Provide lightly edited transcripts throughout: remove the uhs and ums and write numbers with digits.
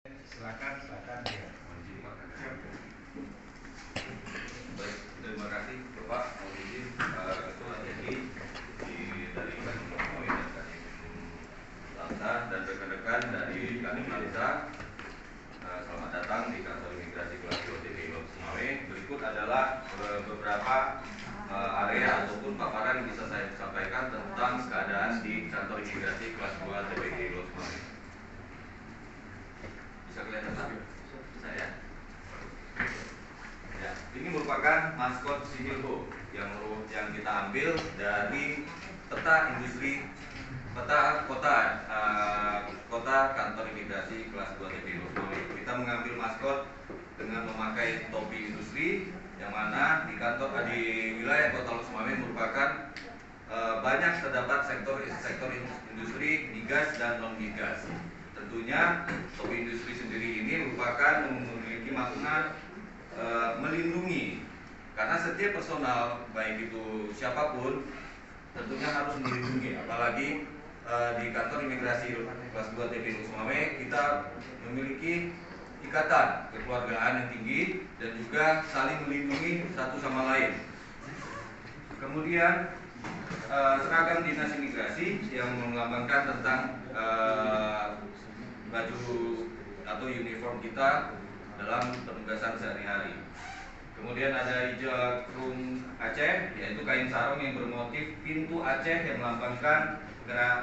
Silakan ya. Baik, terima kasih Bapak. Mohon izin Ketua TNI dari Kadin Loksmawe dan Kadin Lantas dan rekan-rekan dari Kadin Lansa. Selamat datang di kantor imigrasi kelas 2 TNI Loksmawe. Berikut adalah beberapa area ataupun paparan yang bisa saya sampaikan tentang keadaan di kantor imigrasi kelas 2 TNI Loksmawe. Bisa kelihatan tak? Saya. Ya, ini merupakan maskot Sibilho yang kita ambil dari peta industri, peta kota kantor imigrasi kelas 2 TPI Loksmawe. Kita mengambil maskot dengan memakai topi industri, yang mana di wilayah kota Loksmawe merupakan banyak terdapat sektor industri migas dan non migas. Tentunya topi industri sendiri ini merupakan memiliki makna melindungi, karena setiap personal baik itu siapapun tentunya harus melindungi, apalagi di kantor imigrasi kelas 2 TPI Loksmawe kita memiliki ikatan kekeluargaan yang tinggi dan juga saling melindungi satu sama lain. Kemudian seragam dinas imigrasi yang melambangkan tentang baju atau uniform kita dalam penugasan sehari-hari. Kemudian ada Ijakrum Aceh, yaitu kain sarung yang bermotif pintu Aceh yang melambangkan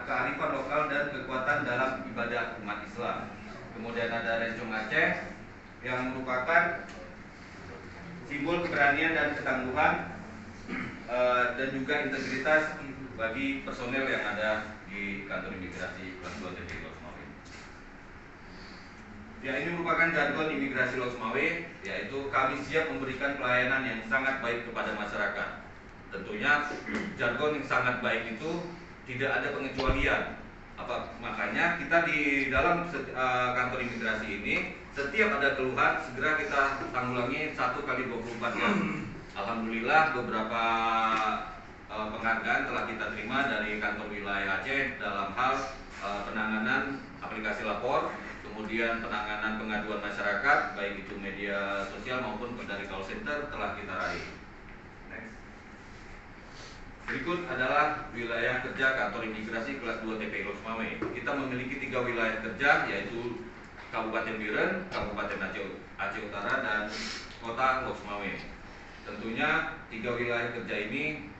kearifan lokal dan kekuatan dalam ibadah umat Islam. Kemudian ada Rencong Aceh yang merupakan simbol keberanian dan ketangguhan dan juga integritas bagi personel yang ada di kantor imigrasi kelas 2 TPI Loksmawe. Ya, ini merupakan jargon imigrasi Loksmawe, yaitu kami siap memberikan pelayanan yang sangat baik kepada masyarakat. Tentunya jargon yang sangat baik itu tidak ada pengecualian. Makanya kita di dalam kantor imigrasi ini setiap ada keluhan segera kita tanggulangi 1x24 jam. Alhamdulillah beberapa penghargaan telah kita terima dari kantor wilayah Aceh dalam hal penanganan aplikasi lapor, kemudian penanganan pengaduan masyarakat baik itu media sosial maupun dari call center telah kita raih. Next. Berikut adalah wilayah kerja kantor imigrasi kelas 2 TPI Loksmawe. Kita memiliki 3 wilayah kerja, yaitu Kabupaten Biren, Kabupaten Aceh Utara, dan Kota Loksmawe. Tentunya 3 wilayah kerja ini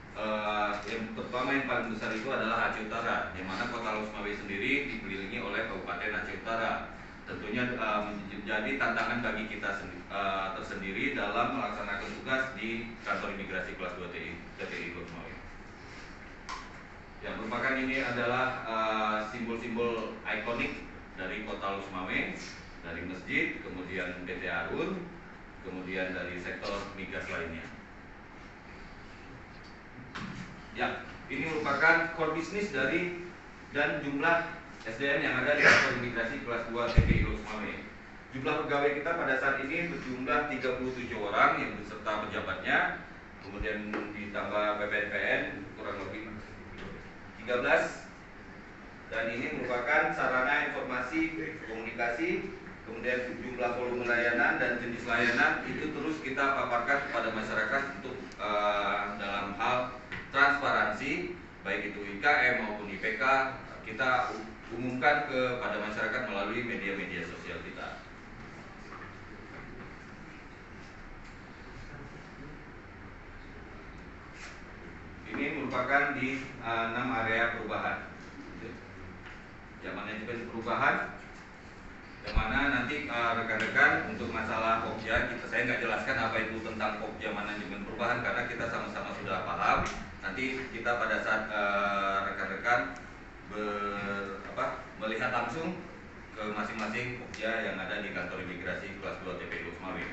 yang pertama yang paling besar itu adalah Aceh Utara, yang mana Kota Loksmawe sendiri dikelilingi oleh Kabupaten Aceh Utara. Tentunya menjadi tantangan bagi kita tersendiri dalam melaksanakan tugas di kantor imigrasi kelas 2 TPI Loksmawe. Yang merupakan ini adalah simbol-simbol ikonik dari Kota Loksmawe, dari masjid, kemudian PT Arun, kemudian dari sektor migas lainnya. Ya, ini merupakan core bisnis dari dan jumlah SDM yang ada di kantor imigrasi kelas 2 TPI Loksmawe. Jumlah pegawai kita pada saat ini berjumlah 37 orang yang beserta pejabatnya, kemudian ditambah PPNPN kurang lebih 13, dan ini merupakan sarana informasi komunikasi. Kemudian jumlah volume layanan dan jenis layanan itu terus kita paparkan kepada masyarakat untuk dalam hal transparansi, baik itu IKM maupun IPK, kita umumkan kepada masyarakat melalui media-media sosial kita. Ini merupakan di 6 area perubahan. Ya, manajemen perubahan, yang mana nanti rekan-rekan untuk masalah Pokja, saya nggak jelaskan apa itu tentang Pokja manajemen perubahan karena kita sama-sama sudah paham. Nanti kita pada saat rekan-rekan melihat langsung ke masing-masing Pokja yang ada di kantor imigrasi kelas 2 TPI Loksmawe.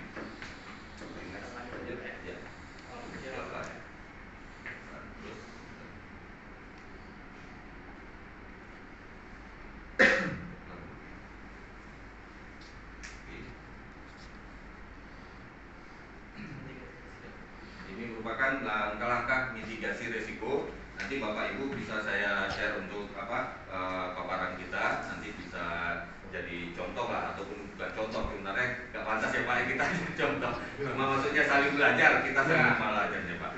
Ini merupakan langkah-langkah mitigasi risiko. Nanti Bapak Ibu bisa saya share untuk paparan kita, nanti bisa jadi contoh lah ataupun kita contoh, cuma maksudnya saling belajar, kita saling belajarnya Pak.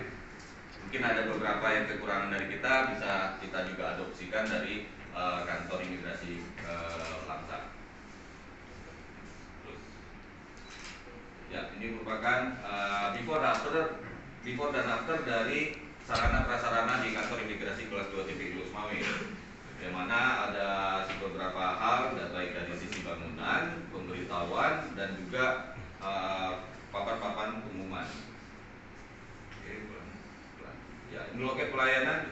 Mungkin ada beberapa yang kekurangan dari kita, bisa kita juga adopsikan dari kantor imigrasi Langsa. Terus, ya ini merupakan before dan after dari sarana prasarana di kantor imigrasi kelas 2 TPI Lusmawe, yang mana ada beberapa hal, baik dari sisi bangunan, pemberitahuan, dan juga papan-papan pengumuman. Oke, ya ini loket pelayanan,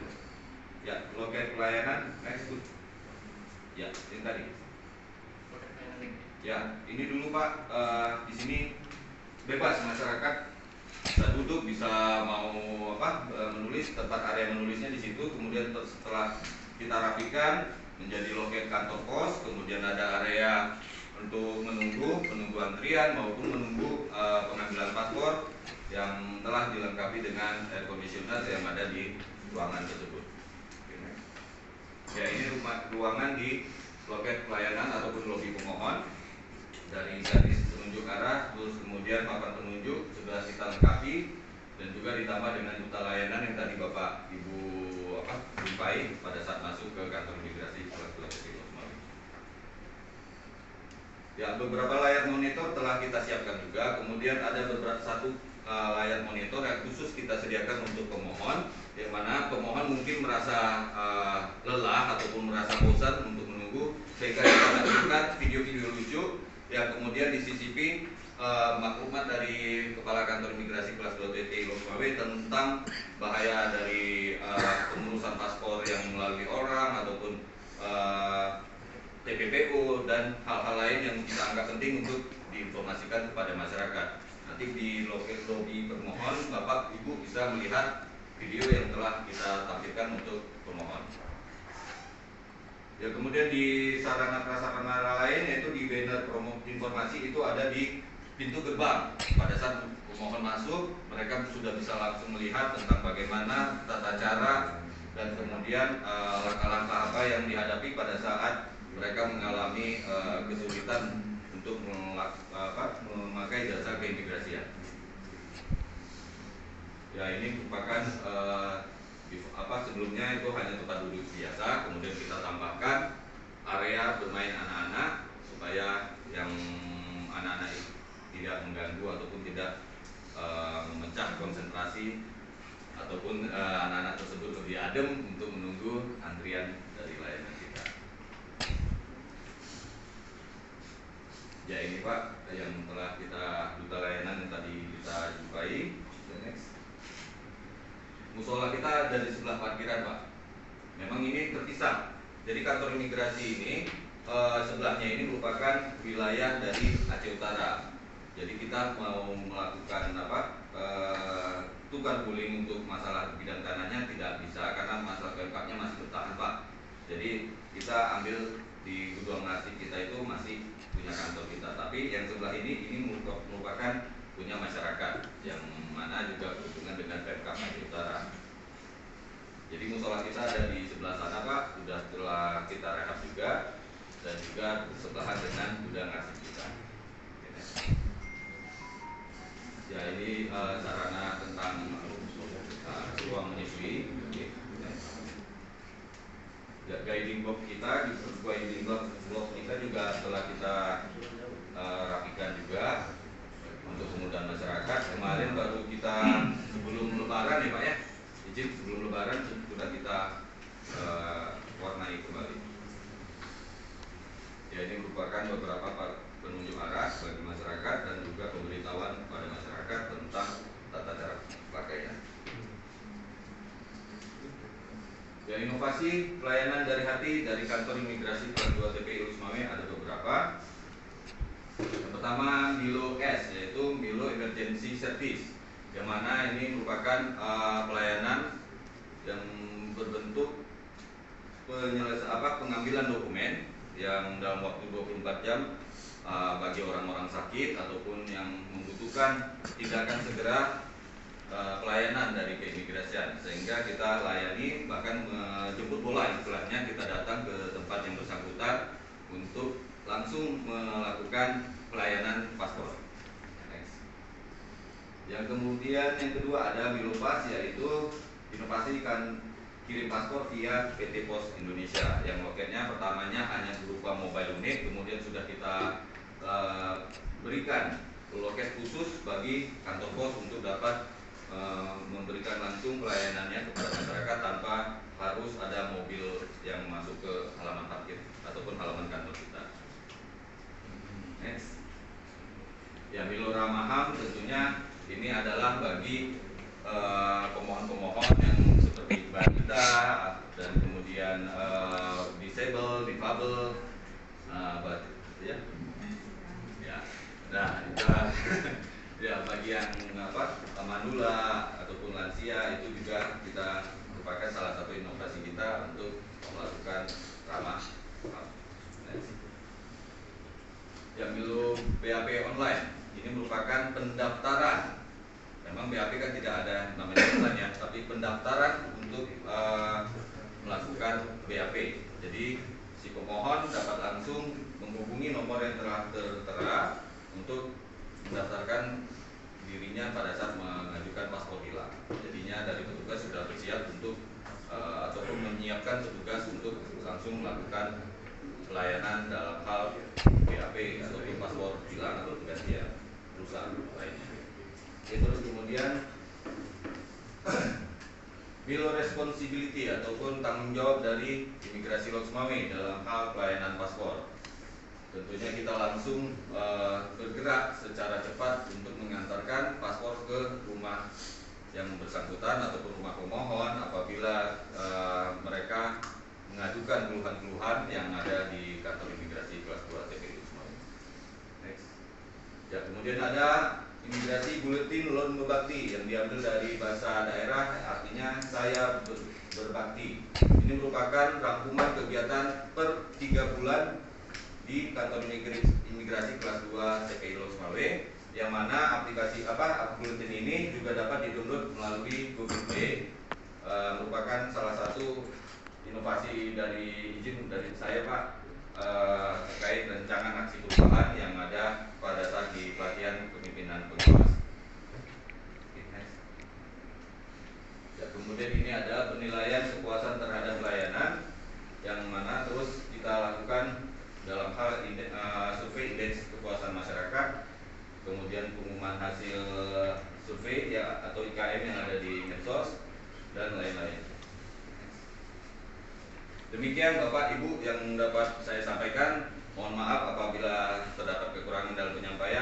next. Ya, ini tadi. Ya, ini dulu Pak, di sini bebas masyarakat bisa duduk, bisa mau menulis, tempat area menulisnya di situ. Kemudian setelah kita rapikan menjadi loket kantor pos, kemudian ada area untuk menunggu antrian maupun menunggu pengambilan paspor yang telah dilengkapi dengan air conditioner yang ada di ruangan tersebut. Ya, ini ruangan di loket pelayanan ataupun lobi pemohon. Dari garis penunjuk arah, terus kemudian papan penunjuk sudah kita lengkapi, dan juga ditambah dengan duta layanan yang tadi Bapak Ibu jumpai pada saat masuk ke kantor imigrasi kelas 2 TPI Lusmawe. Ya, beberapa layar monitor telah kita siapkan juga. Kemudian ada satu layar monitor yang khusus kita sediakan untuk pemohon, yang mana pemohon mungkin merasa lelah ataupun merasa bosan untuk menunggu, sehingga kita lakukan video-video lucu yang kemudian disisipi maklumat dari Kepala Kantor Imigrasi Kelas 2 TPI Lusmawe tentang bahaya dari pengurusan paspor yang melalui orang ataupun TPPU dan hal-hal lain yang kita anggap penting untuk diinformasikan kepada masyarakat. Nanti di lobi pemohon Bapak Ibu bisa melihat video yang telah kita tampilkan untuk pemohon. Ya, kemudian di sarana prasarana lain, yaitu di banner promo informasi itu ada di pintu gerbang. Pada saat pemohon masuk, mereka sudah bisa langsung melihat tentang bagaimana tata cara dan kemudian langkah-langkah apa yang dihadapi pada saat mereka mengalami kesulitan untuk memakai jasa keimigrasian. Ya, ini merupakan sebelumnya itu hanya tempat duduk biasa, kemudian kita tambahkan area bermain anak-anak supaya yang anak-anak tidak mengganggu ataupun tidak memecah konsentrasi, ataupun anak-anak tersebut lebih adem untuk menunggu antrian dari layanan kita. Ya, ini Pak yang telah kita duta layanan yang tadi kita jumpai. Musola kita ada di sebelah parkiran Pak. Memang ini terpisah. Jadi kantor imigrasi ini sebelahnya ini merupakan wilayah dari Aceh Utara. Jadi kita mau melakukan tukar guling untuk masalah bidang tanahnya tidak bisa karena masalah PMK-nya masih bertahan Pak. Jadi kita ambil di gudang arsip kita itu masih punya kantor kita. Tapi yang sebelah ini merupakan punya masyarakat yang mana juga berhubungan dengan PMK Aceh Utara. Jadi musola kita ada di sebelah sana Pak, telah kita rehab juga, dan juga bersebelahan dengan gudang arsip kita. Ya, ini sarana tentang ruang menyusui. Ya, guiding block kita, guiding block kita juga telah kita rapikan juga untuk kemudahan masyarakat. Kemarin baru kita sebelum Lebaran ya Pak ya, izin sebelum Lebaran sudah kita warnai kembali. Ya, ini merupakan beberapa penunjuk arah bagi masyarakat dan juga pemberitahuan kepada masyarakat tentang tata cara pakainya. Ya, inovasi pelayanan dari hati dari kantor imigrasi kelas 2 TPI Lusmawe ada beberapa. Yang pertama Milo S, yaitu Milo Emergency Service, yang mana ini merupakan pelayanan yang berbentuk pengambilan dokumen yang dalam waktu 24 jam bagi orang-orang sakit ataupun yang membutuhkan tindakan segera pelayanan dari keimigrasian, sehingga kita layani bahkan jemput bola istilahnya, kita datang ke tempat yang bersangkutan untuk langsung melakukan pelayanan paspor. Yang kemudian yang kedua ada Milopas, yaitu inovasi kirim paspor via PT Pos Indonesia yang loketnya pertamanya hanya berupa mobile unit, kemudian sudah kita berikan loket khusus bagi kantor pos untuk dapat memberikan langsung pelayanannya kepada masyarakat tanpa harus ada mobil yang masuk ke halaman parkir ataupun halaman kantor kita. Next. Ya, Milo Ramaham tentunya ini adalah bagi pemohon-pemohon yang seperti balita dan kemudian disable, difabel, ya. Ya. Nah, kita ya bagi yang manula ataupun lansia itu juga kita merupakan salah satu inovasi kita untuk melakukan ramah. Yang Milo BAP online ini merupakan pendaftaran. Memang BAP kan tidak ada namanya online ya, tapi pendaftaran untuk melakukan BAP. Jadi si pemohon dapat langsung menghubungi nomor yang telah tertera untuk mendaftarkan dirinya pada saat mengajukan paspor hilang. Jadinya dari petugas sudah bersiap untuk ataupun menyiapkan petugas untuk langsung melakukan pelayanan dalam hal BAP ataupun paspor hilang atau penggantian perusahaan lainnya. Terus kemudian Milo responsibility ataupun tanggung jawab dari Imigrasi Lok Sumawe dalam hal pelayanan paspor. Tentunya kita langsung bergerak secara cepat untuk mengantarkan paspor ke rumah yang bersangkutan ataupun rumah pemohon apabila mereka mengajukan keluhan-keluhan yang ada di kantor imigrasi kelas 2 TPI Sumawe. Next. Ya, kemudian ada imigrasi buletin loan berbakti yang diambil dari bahasa daerah, artinya saya berbakti. Ini merupakan rangkuman kegiatan per 3 bulan di kantor imigrasi kelas 2 TPI Sumawe, yang mana aplikasi buletin ini juga dapat di-download melalui Google Play. Merupakan salah satu inovasi dari izin dari saya Pak terkait rancangan aksi perubahan yang ada pada saat di pelatihan kepemimpinan pengawas. Ya, kemudian ini ada penilaian kepuasan terhadap pelayanan yang mana terus kita lakukan dalam hal survei indeks kepuasan masyarakat, kemudian pengumuman hasil survei ya atau IKM yang ada di medsos dan lain-lain. Demikian Bapak Ibu yang dapat saya sampaikan. Mohon maaf apabila terdapat kekurangan dalam penyampaian.